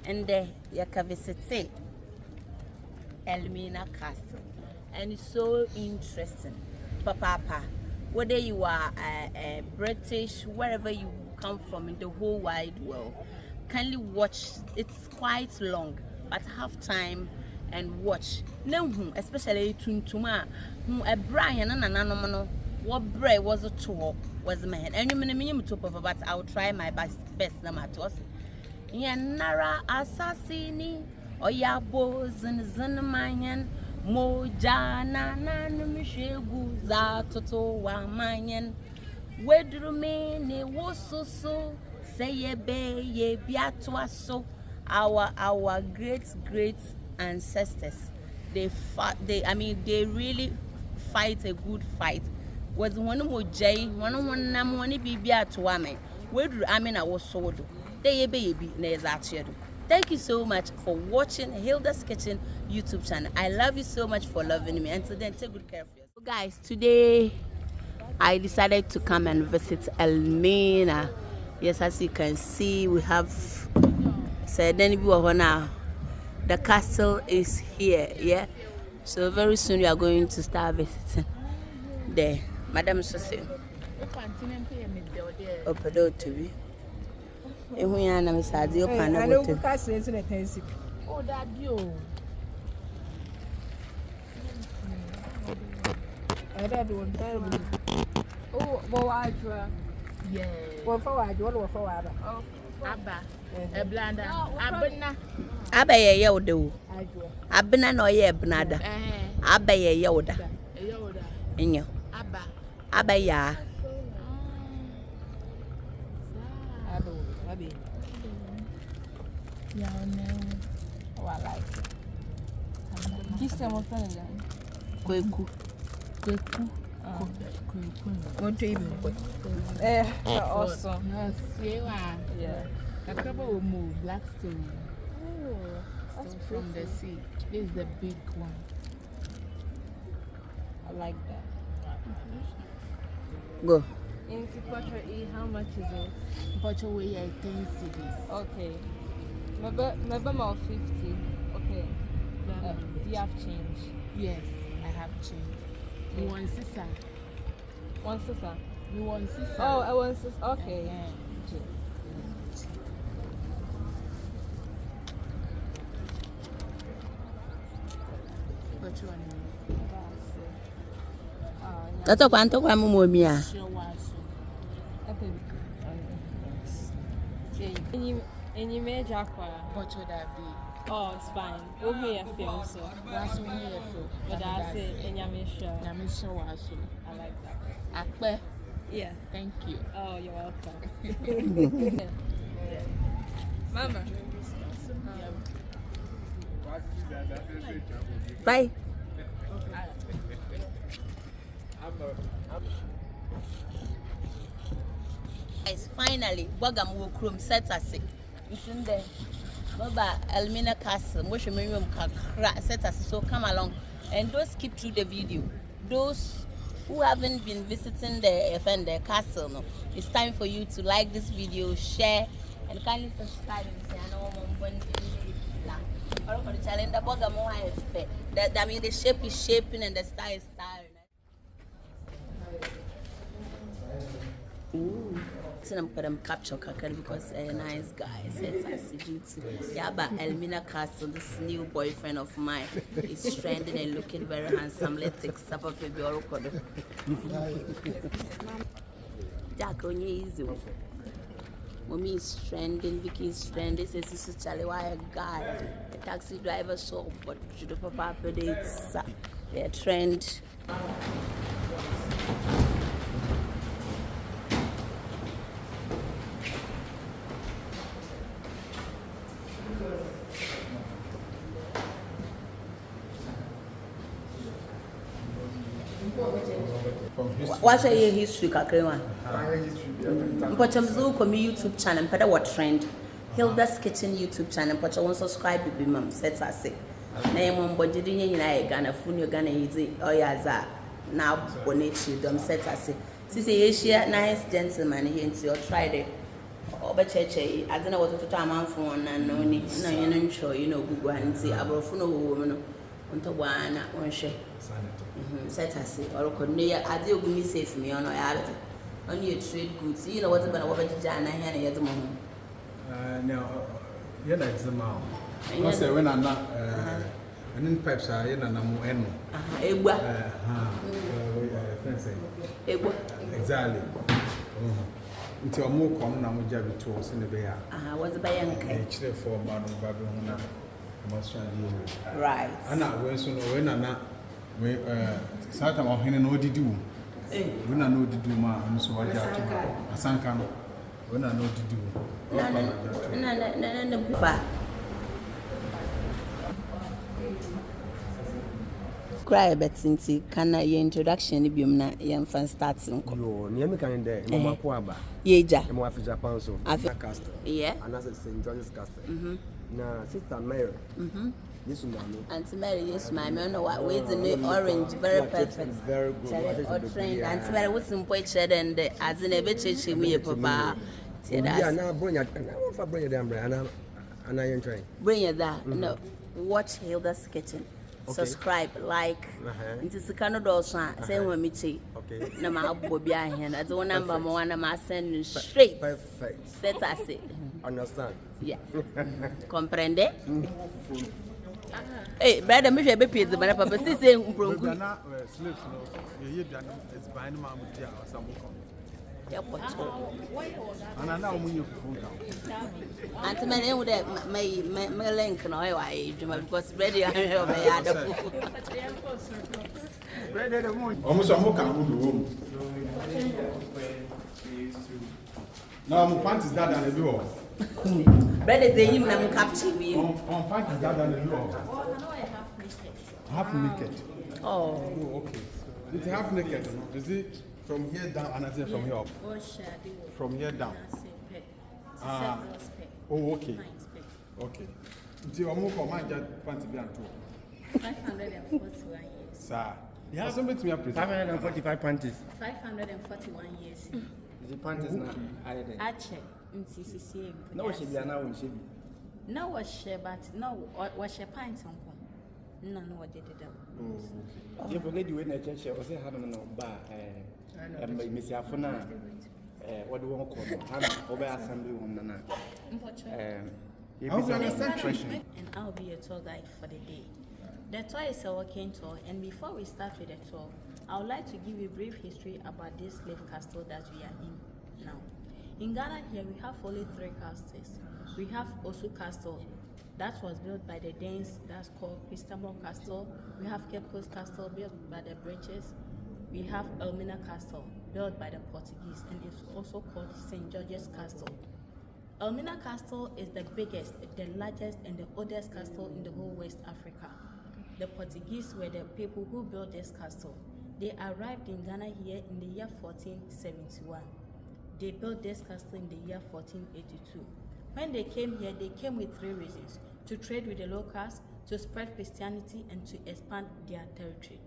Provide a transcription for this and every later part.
And there you can visit Elmina Castle, and it's so interesting. Papa, whether you are British, wherever you come from in the whole wide world, kindly watch. It's quite long, but have time and watch. No, especially Tuntuma, a Brian and an what bread was a tour was the man. And you mean to Papa, but I'll try my best number to us. Yanara assassini oya bozin zinmanyan mojana nanumshegu za toto wa manyan wedrumene wososo sayebe ye biatwaso our great ancestors they really fight a good fight was one mo jay one nam one bibiatwa me wedru amena wosodo. Thank you so much for watching Hilda's Kitchen YouTube channel. I love you so much for loving me. Until then, take good care of yourself. So guys, today I decided to come and visit Elmina. Yes, as you can see, we have said now. The castle is here, yeah. So very soon we are going to start visiting there. Madam Sose. Open door to me. Ehuna misadi open na bote. Oh, that you. I don't want to. Oh, Boadra. Yeah. What forward? What forward? Oh, Abba. A blanda. Abena. Abba ye yodo. Abena no ye bnada. Abba ye yoda. Yoda. Inyo. Abba. Abba ya. Yeah, no. Oh, I like it. This time what's that again? Kweku. What do you mean? Awesome. Yeah. A couple will move black stone. Oh, that's from the sea. This is the big one. I like that. Go. In Portrait E, how much is it? Portrait we are 10 cities. Okay. Maybe more 50. Okay. Do you have change? Yes, I have change. You want sister? One sister? You want sister? Oh, I want sister. Okay. What you want? Tato kwanto kwa mumo mia. Any major what would that be? Oh, it's fine. We'll hear a film, so. What's on here for? But I say, and Yamisha. Yamisha was so. I like that. Akbe? Yeah. Thank you. Oh, you're welcome. Mama. Bye. Guys, finally, Bogam woke room set us. It's in there. Baba Elmina Castle. Most of room set us. So come along and don't skip through the video. Those who haven't been visiting the castle, no, it's time for you to like this video, share, and kindly subscribe. That means the shape is shaping and the style is styling. Ooh, I'm gonna capture Kakari because a nice guy says I see you too. Yeah, but Elmina Castle, this new boyfriend of mine, is trending and looking very handsome. Let's take some of the Biorokodo. Jack on you easy. Mommy is trending, Vicky is trending. Says this is Charlie, why a guy, a taxi driver, so but should the papa dates their trend. What's your history, Kakrewan? But I'm so come YouTube channel, but what trend? Hilda's Kitchen YouTube channel, but I want subscribe to be mom. Set us say. Name on body in I Ghana, Funny Ghana easy. Oh, yeah, now bonnet you don't set us say. Since Asia, nice gentleman here into your try it. Obecheche, I don't know what to tell my phone and no need, no, you know, sure, you know, Google and see about phone woman on to one share. Set us, or could near, I do be safe me on our only a trade goods. You know what's about what Jana Henny at the moment. Now, yeah, that's the mouth. I say when I'm not, and then pipes are in and I'm in. Exactly. Until more common, I'm Jabby tours in the Bay. What's the Bayan? Actually, for Madam Babylon, right. And I went so when I'm not, we Satan or Henry no did do. When I know the do, ma, and so I got a son come when I know the do. Cry but since can I introduction if you na young fan starting. Yo, near me kind there, Mama Quaba. Yeja. I'm off Japan, so Elmina Castle. Yeah. And as St. George's Castle. Now, Sister Mary. Yes, you know. Auntie Mary, yes, my man, what with the new orange, very perfect. Very good. Or trained. Auntie Mary was some point shed and as in a bitch, we papa. Yeah, now bring it. And I want to bring it down, and I am trying. Bring it that. No, watch Hilda's kitchen. Subscribe, like, into the Canada, same with me. Okay. No, my boy behind. That's one number one. I'm sending straight. Perfect. Set us it. Understand? Yeah. Comprende? Hey, brother, me share be paid the money, papa. See, say, Slaves, you hear that it's buying my mutia or some and I know when you food down. Auntie Mary, would my link no why because ready I have Almost a mock and good room. Now, my pants is that than the door. Brother, they even am capture me. On pants is that than the door. Half naked. Oh, okay. It's half naked. Is it from here down and I say from here up? From here down. Oh, okay. Okay. Until you move for my pants to be on 541 years. Sir. You have something to me up 545 panties. 541 years. Is the panties not added? Ache, NCCC. No, she be now, she be. No, was she, but no, was she pint on home? No, no, what did it? You forget you in a church, or say, having no bar, Miss Afona, what do you want to call it? Over assembly woman. And I'll be your tour guide for the day. The tour is a walking tour, and before we start with the tour, I would like to give you a brief history about this slave castle that we are in now. In Ghana here, we have only 3 castles. We have Osu Castle, that was built by the Danes, that's called Christabel Castle. We have Cape Coast Castle, built by the British. We have Elmina Castle, built by the Portuguese, and it's also called St. George's Castle. Elmina Castle is the biggest, the largest, and the oldest castle in the whole West Africa. The Portuguese were the people who built this castle. They arrived in Ghana here in the year 1471. They built this castle in the year 1482. When they came here, they came with 3 reasons: to trade with the locals, to spread Christianity, and to expand their territory.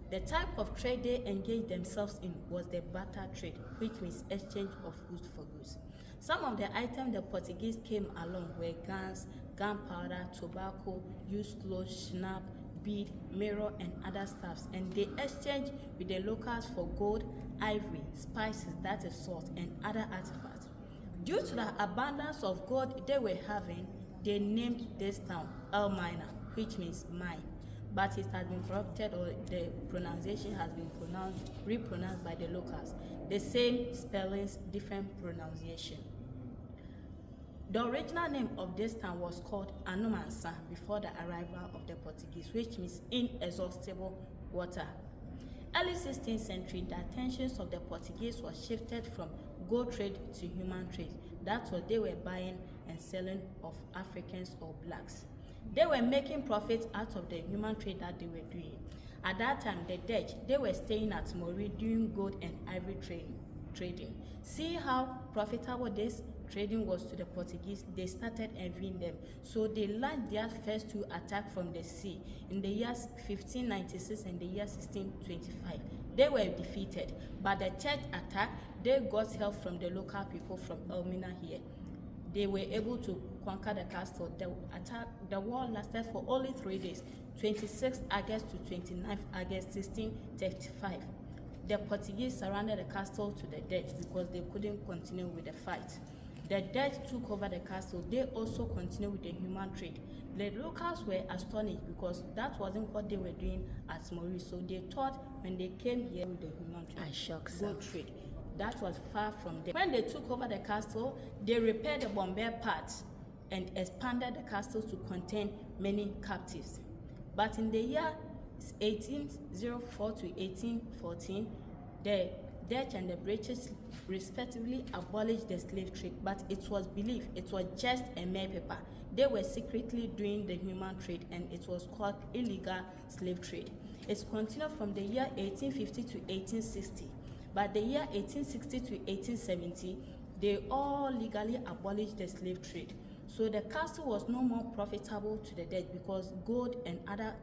The type of trade they engaged themselves in was the barter trade, which means exchange of goods for goods. Some of the items the Portuguese came along were guns, gunpowder, tobacco, used clothes, schnapps, bead, mirror, and other stuffs, and they exchanged with the locals for gold, ivory, spices, that is salt, and other artifacts. Due to the abundance of gold they were having, they named this town Elmina, which means mine, but it has been corrupted, or the pronunciation has been repronounced by the locals. The same spellings, different pronunciation. The original name of this town was called Anumansa before the arrival of the Portuguese, which means inexhaustible water. Early 16th century, the attentions of the Portuguese was shifted from gold trade to human trade. That's what they were buying and selling of Africans or blacks. They were making profits out of the human trade that they were doing. At that time, the Dutch, they were staying at Mori doing gold and ivory trading. See how profitable this trading was to the Portuguese. They started envying them. So they launched their first 2 attacks from the sea in the years 1596 and the year 1625. They were defeated, but the third attack, they got help from the local people from Elmina here. They were able to conquer the castle. The war lasted for only 3 days, 26th August to 29th August 1635. The Portuguese surrounded the castle to the Dutch because they couldn't continue with the fight. The Dutch took over the castle. They also continued with the human trade. The locals were astonished because that wasn't what they were doing at Maurice. So they thought when they came here with the human trade, gold trade, that was far from them. When they took over the castle, they repaired the Bombay parts and expanded the castle to contain many captives. But in the year 1804 to 1814, the Dutch and the British respectively abolished the slave trade, but it was believed it was just a mere paper. They were secretly doing the human trade, and it was called illegal slave trade. It continued from the year 1850 to 1860. By the year 1860 to 1870, they all legally abolished the slave trade. So the castle was no more profitable to the Dutch because gold and other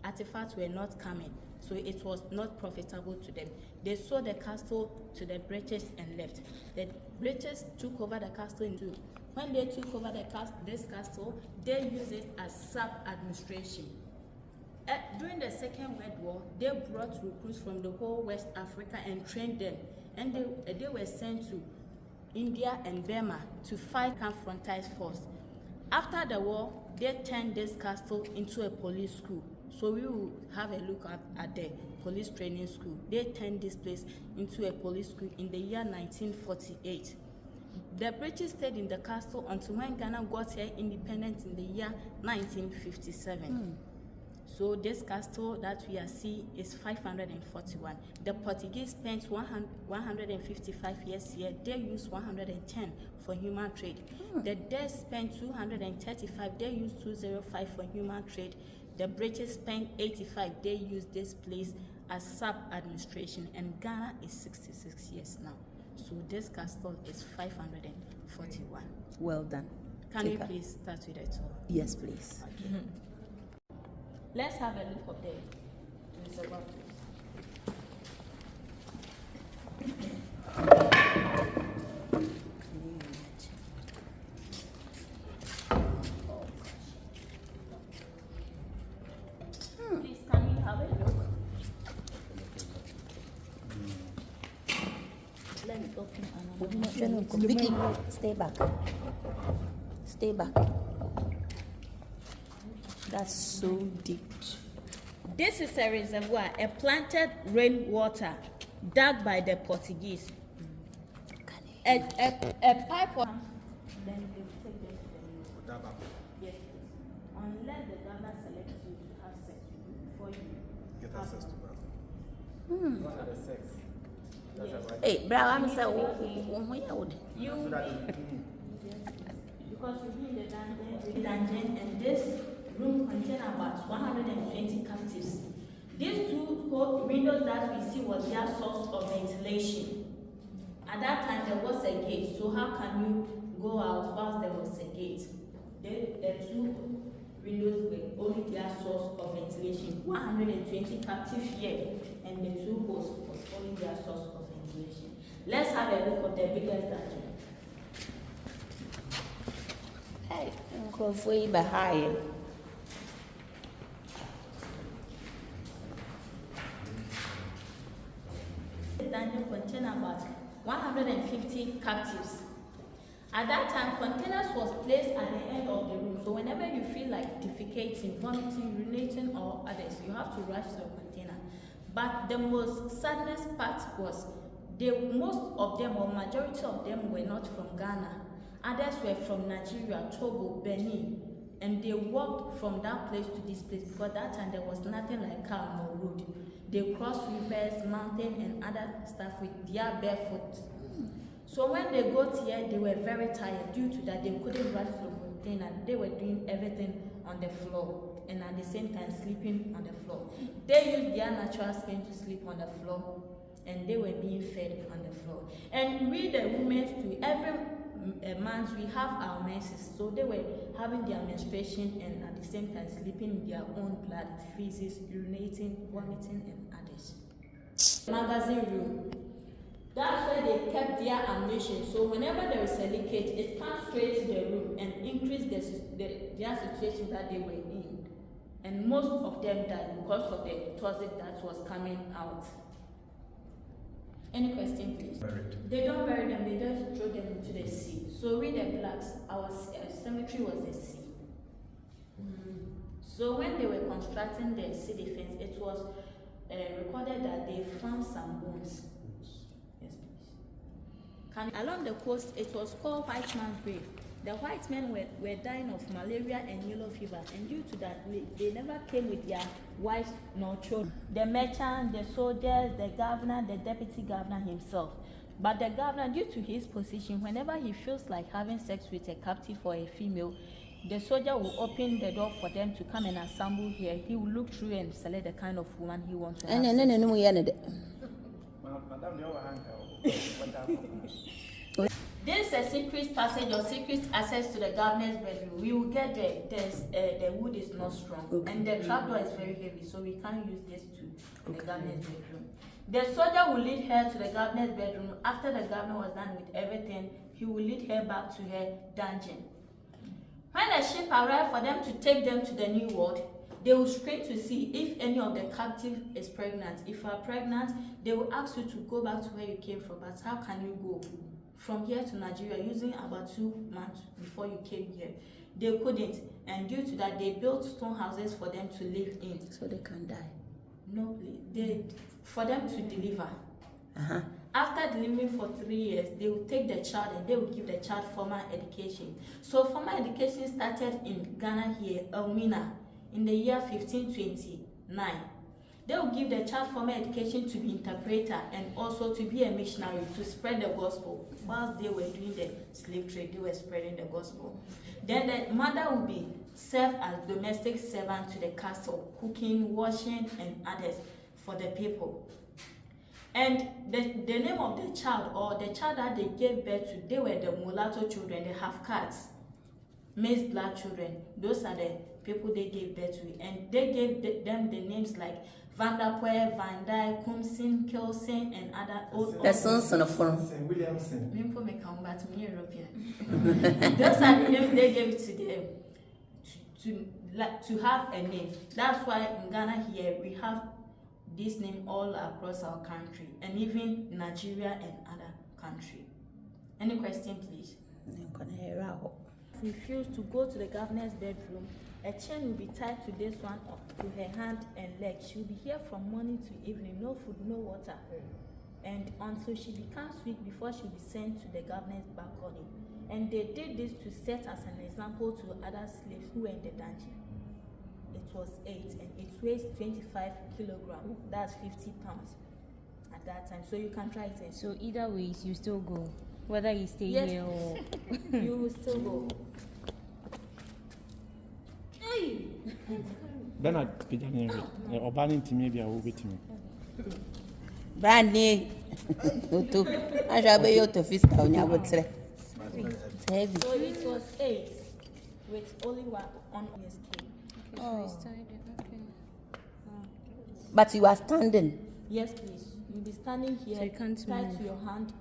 artifacts were not coming. So it was not profitable to them. They sold the castle to the British and left. The British took over the castle in two. When they took over this castle, they used it as sub-administration. During the Second World War, they brought recruits from the whole West Africa and trained them, and they were sent to India and Burma to fight frontier force. After the war, they turned this castle into a police school. So we will have a look at the police training school. They turned this place into a police school in the year 1948. The British stayed in the castle until when Ghana got her independence in the year 1957. So this castle that we are seeing is 541. The Portuguese spent 155 years here. They used 110 for human trade. The Dutch spent 235. They used 205 for human trade. The British spent 85. They used this place as sub-administration. And Ghana is 66 years now. So this castle is 541. Well done. Can you please start with it all? Yes, please. Okay. Let's have a look up there. It's about Please, can you have a look? Let me open another. Vicky, stay back. Stay back. That's so deep. This is a reservoir, a planted rainwater dug by the Portuguese. A pipe of... Then they take them to the new. Yes, please. Unless the governor selects you to have sex with you before you Get access to that. What are the sex? That's Yes. right. Hey, bro, I'm saying, You So that because you be in the dungeon, and this room contains about 120 captives. These two windows that we see was their source of ventilation. At that time there was a gate, so how can you go out whilst there was a gate? The two windows were only their source of ventilation. 120 captives here, and the two holes was only their source of ventilation. Let's have a look at the biggest dungeon. Hey, Uncle way behind. The dungeon contained about 150 captives. At that time, containers was placed at the end of the room. So whenever you feel like defecating, vomiting, urinating, or others, you have to rush to the container. But the most sadness part was most of them, or majority of them, were not from Ghana. Others were from Nigeria, Togo, Benin, and they walked from that place to this place because that time there was nothing like car or road. They crossed rivers, mountains, and other stuff with their barefoot. So when they got here, they were very tired. Due to that, they couldn't rush to the container. They were doing everything on the floor, and at the same time sleeping on the floor. They used their natural skin to sleep on the floor, and they were being fed on the floor. And we, the women, too, every month we have our menses, so they were having their menstruation and at the same time sleeping in their own blood, feces, urinating, vomiting, and others. magazine room. That's where they kept their ammunition. So whenever there is a leakage, it comes straight to the room and increase their situation that they were in. And most of them died because of the toxic that was coming out. Any question, please? Buried. They don't bury them, they just throw them into the sea. So we the blacks, our cemetery was the sea. So when they were constructing the sea defense, it was recorded that they found some bones. Yes, please. Along the coast, it was called White Man's Grave. The white men were dying of malaria and yellow fever, and due to that, they never came with their wives nor children. The merchant, the soldiers, the governor, the deputy governor himself. But the governor, due to his position, whenever he feels like having sex with a captive or a female, the soldier will open the door for them to come and assemble here. He will look through and select the kind of woman he wants to have sex with. This is a secret passage or secret access to the governor's bedroom. We will get there. The wood is not strong, and the trapdoor is very heavy, so we can't use this to the governor's bedroom. The soldier will lead her to the governor's bedroom. After the governor was done with everything, he will lead her back to her dungeon. When the ship arrived for them to take them to the new world, they will screen to see if any of the captive is pregnant. If you are pregnant, they will ask you to go back to where you came from. But how can you go from here to Nigeria using about 2 months before you came here? They couldn't, and due to that, they built stone houses for them to live in. So they can die. No, for them to deliver. After delivering for 3 years, they will take the child and they will give the child formal education. So formal education started in Ghana here, Elmina, in the year 1529. They will give the child formal education to be interpreter and also to be a missionary to spread the gospel. Whilst they were doing the slave trade, they were spreading the gospel. Then the mother will be served as domestic servant to the castle, cooking, washing, and others for the people. And the name of the child or the child that they gave birth to, they were the mulatto children, the half-castes, mixed black children. Those are the people they gave birth to. And they gave them the names like Van der Poel, Van Dyke, Kumsin, Kelsen, and other. The sons of Williamson. Those are the names they gave to them to have a name. That's why in Ghana here we have this name all across our country, and even Nigeria and other country. Any question, please? Refuse to go to the governor's bedroom. A chain will be tied to this one up to her hand and leg. She will be here from morning to evening, no food, no water, and until she becomes weak before she will be sent to the governor's balcony. And they did this to set as an example to other slaves who were in the dungeon. It was 8 and it weighs 25 kilograms. That's 50 pounds at that time. So you can try it. So either way, you still go, whether you stay here or you will still go. Hey. Bernard Pidani, or banning to maybe I will be to me. Banny, I shall be your to fiscal on your wood. So it was 8 with only one on his cake. okay. But you are standing. Yes, please. You'll be standing here, So you can't tied move. to your hand